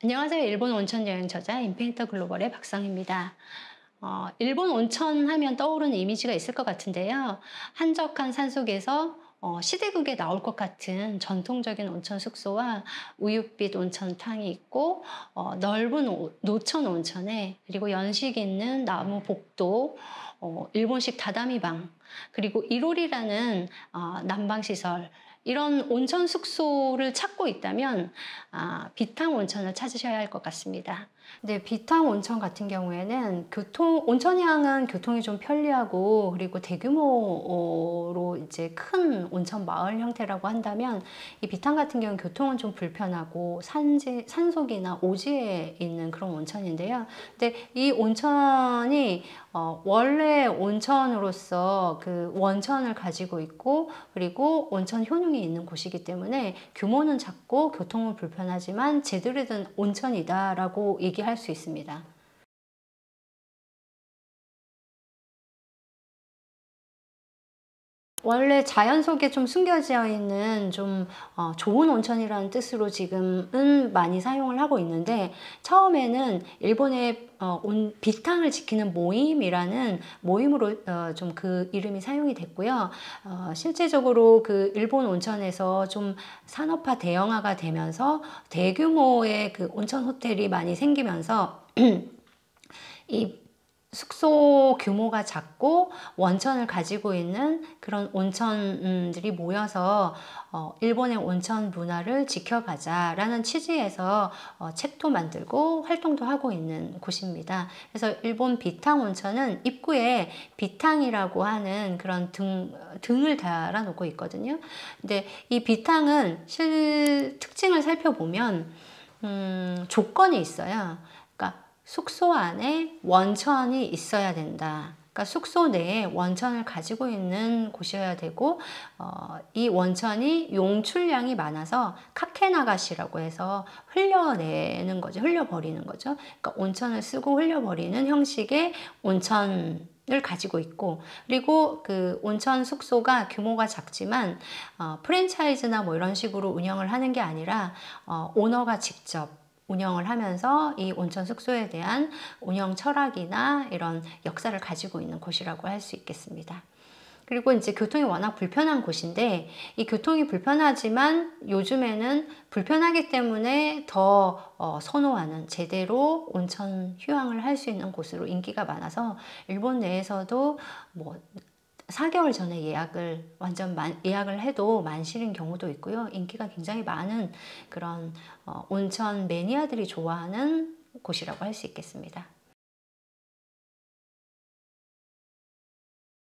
안녕하세요. 일본 온천 여행 저자 인페인터 글로벌의 박성입니다. 일본 온천 하면 떠오르는 이미지가 있을 것 같은데요. 한적한 산속에서 시대극에 나올 것 같은 전통적인 온천 숙소와 우윳빛 온천탕이 있고, 넓은 노천 온천에, 그리고 연식 있는 나무 복도, 일본식 다다미방, 그리고 이롤이라는 난방시설, 이런 온천 숙소를 찾고 있다면 비탕 온천을 찾으셔야 할 것 같습니다. 근데 비탕 온천 같은 경우에는 온천향은 교통이 좀 편리하고, 그리고 대규모로 이제 큰 온천 마을 형태라고 한다면, 이 비탕 같은 경우는 교통은 좀 불편하고 산속이나 오지에 있는 그런 온천인데요. 근데 이 온천이 원래 온천으로서 그 원천을 가지고 있고, 그리고 온천 효능이 있는 곳이기 때문에 규모는 작고 교통은 불편하지만 제대로 된 온천이다라고 얘기할 수 있습니다. 원래 자연 속에 좀 숨겨져 있는 좀 좋은 온천이라는 뜻으로 지금은 많이 사용을 하고 있는데, 처음에는 일본의 비탕을 지키는 모임이라는 모임으로 좀 그 이름이 사용이 됐고요. 실제적으로 그 일본 온천에서 좀 산업화 대형화가 되면서 대규모의 그 온천 호텔이 많이 생기면서 이 숙소 규모가 작고 원천을 가지고 있는 그런 온천들이 모여서 일본의 온천 문화를 지켜가자라는 취지에서 책도 만들고 활동도 하고 있는 곳입니다. 그래서 일본 비탕 온천은 입구에 비탕이라고 하는 그런 등을 달아놓고 있거든요. 근데 이 비탕은 특징을 살펴보면 조건이 있어요. 그러니까 숙소 안에 원천이 있어야 된다. 그러니까 숙소 내에 원천을 가지고 있는 곳이어야 되고, 이 원천이 용출량이 많아서 카케나가시라고 해서 흘려내는 거죠. 흘려버리는 거죠. 그러니까 온천을 쓰고 흘려버리는 형식의 온천을 가지고 있고, 그리고 그 온천 숙소가 규모가 작지만 프랜차이즈나 뭐 이런 식으로 운영을 하는 게 아니라 오너가 직접 운영을 하면서 이 온천 숙소에 대한 운영 철학이나 이런 역사를 가지고 있는 곳이라고 할 수 있겠습니다. 그리고 이제 교통이 워낙 불편한 곳인데, 이 교통이 불편하지만 요즘에는 불편하기 때문에 더 선호하는, 제대로 온천 휴양을 할 수 있는 곳으로 인기가 많아서 일본 내에서도 뭐 4개월 전에 예약을 해도 만실인 경우도 있고요. 인기가 굉장히 많은 그런 온천 매니아들이 좋아하는 곳이라고 할 수 있겠습니다.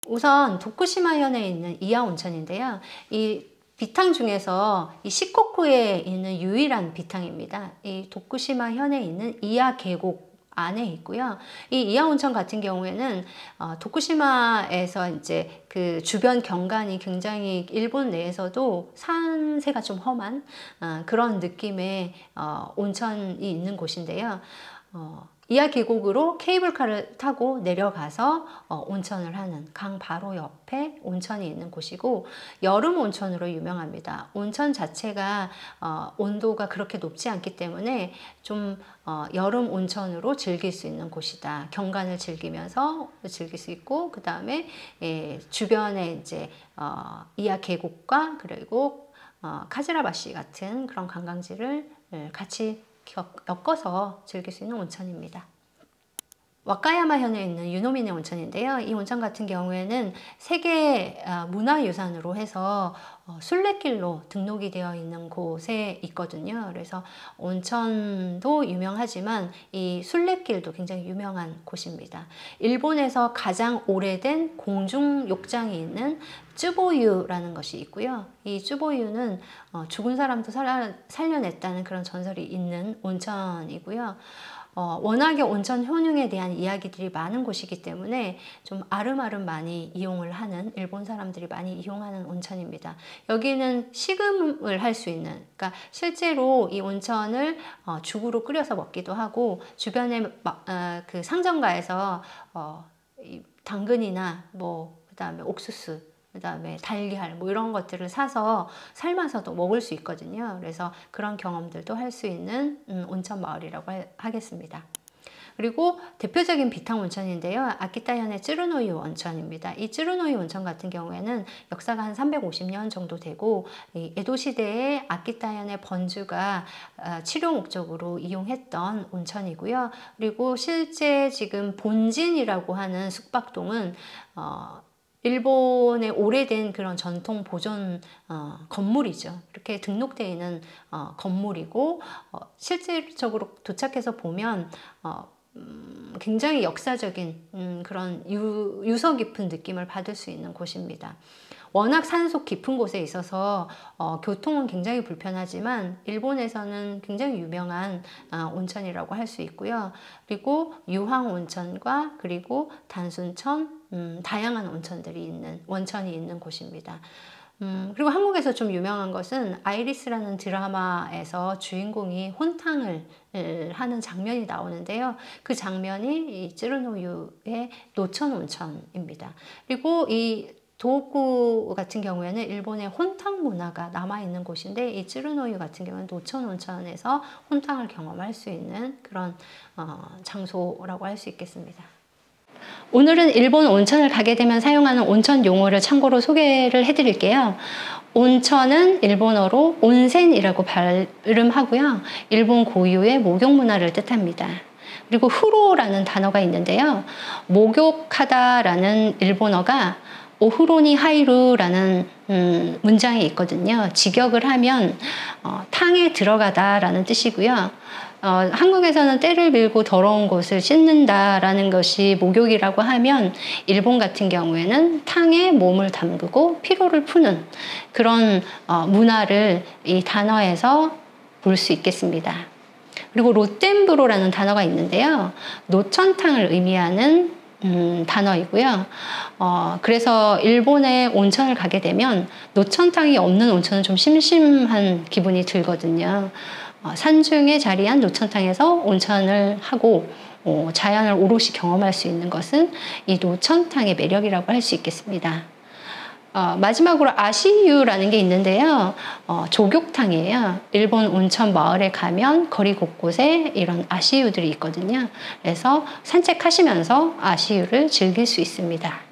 우선 도쿠시마현에 있는 이하 온천인데요. 이 비탕 중에서 이 시코쿠에 있는 유일한 비탕입니다. 이 도쿠시마현에 있는 이하 계곡 안에 있고요. 이 이하 온천 같은 경우에는 도쿠시마에서 이제 그 주변 경관이 굉장히 일본 내에서도 산세가 좀 험한 그런 느낌의 온천이 있는 곳인데요. 이하 계곡으로 케이블카를 타고 내려가서 온천을 하는, 강 바로 옆에 온천이 있는 곳이고, 여름 온천으로 유명합니다. 온천 자체가 온도가 그렇게 높지 않기 때문에 좀 여름 온천으로 즐길 수 있는 곳이다. 경관을 즐기면서 즐길 수 있고, 그 다음에 주변에 이제 이하 계곡과 그리고 카즈라바시 같은 그런 관광지를 같이 엮어서 즐길 수 있는 온천입니다. 와카야마현에 있는 유노미네 온천인데요. 이 온천 같은 경우에는 세계 문화유산으로 해서 순례길로 등록이 되어 있는 곳에 있거든요. 그래서 온천도 유명하지만 이 순례길도 굉장히 유명한 곳입니다. 일본에서 가장 오래된 공중욕장이 있는 쯔보유라는 것이 있고요. 이 쯔보유는 죽은 사람도 살려냈다는 그런 전설이 있는 온천이고요. 워낙에 온천 효능에 대한 이야기들이 많은 곳이기 때문에 좀 아름아름 많이 이용을 하는, 일본 사람들이 많이 이용하는 온천입니다. 여기는 식음을 할 수 있는, 그러니까 실제로 이 온천을 죽으로 끓여서 먹기도 하고, 주변에 그 상점가에서 당근이나 뭐 그다음에 옥수수, 그다음에 달걀 뭐 이런 것들을 사서 삶아서도 먹을 수 있거든요. 그래서 그런 경험들도 할 수 있는 온천 마을이라고 하겠습니다. 그리고 대표적인 비탕 온천인데요. 아키타현의 쯔루노유 온천입니다. 이 쯔루노유 온천 같은 경우에는 역사가 한 350년 정도 되고 이 에도 시대에 아키타현의 번주가 치료 목적으로 이용했던 온천이고요. 그리고 실제 지금 본진이라고 하는 숙박동은 일본의 오래된 그런 전통 보존 건물이죠. 이렇게 등록되어 있는 건물이고 실질적으로 도착해서 보면 굉장히 역사적인 그런 유서 깊은 느낌을 받을 수 있는 곳입니다. 워낙 산속 깊은 곳에 있어서 교통은 굉장히 불편하지만 일본에서는 굉장히 유명한 온천이라고 할 수 있고요. 그리고 유황 온천과 그리고 단순천, 다양한 원천이 있는 곳입니다. 그리고 한국에서 좀 유명한 것은 아이리스라는 드라마에서 주인공이 혼탕을 하는 장면이 나오는데요. 그 장면이 이 쯔루노유의 노천 온천입니다. 그리고 이 도호쿠 같은 경우에는 일본의 혼탕 문화가 남아있는 곳인데 이 쯔루노유 같은 경우는 노천 온천에서 혼탕을 경험할 수 있는 그런 장소라고 할 수 있겠습니다. 오늘은 일본 온천을 가게 되면 사용하는 온천 용어를 참고로 소개를 해드릴게요. 온천은 일본어로 온센이라고 발음하고요. 일본 고유의 목욕 문화를 뜻합니다. 그리고 후로라는 단어가 있는데요. 목욕하다라는 일본어가 오후로니 하이루라는 문장이 있거든요. 직역을 하면 탕에 들어가다라는 뜻이고요. 한국에서는 때를 밀고 더러운 곳을 씻는다라는 것이 목욕이라고 하면 일본 같은 경우에는 탕에 몸을 담그고 피로를 푸는 그런 문화를 이 단어에서 볼 수 있겠습니다. 그리고 로텐브로라는 단어가 있는데요. 노천탕을 의미하는 단어이고요. 그래서 일본에 온천을 가게 되면 노천탕이 없는 온천은 좀 심심한 기분이 들거든요. 산중에 자리한 노천탕에서 온천을 하고 자연을 오롯이 경험할 수 있는 것은 이 노천탕의 매력이라고 할 수 있겠습니다. 마지막으로 아시유라는 게 있는데요. 조격탕이에요. 일본 온천 마을에 가면 거리 곳곳에 이런 아시유들이 있거든요. 그래서 산책하시면서 아시유를 즐길 수 있습니다.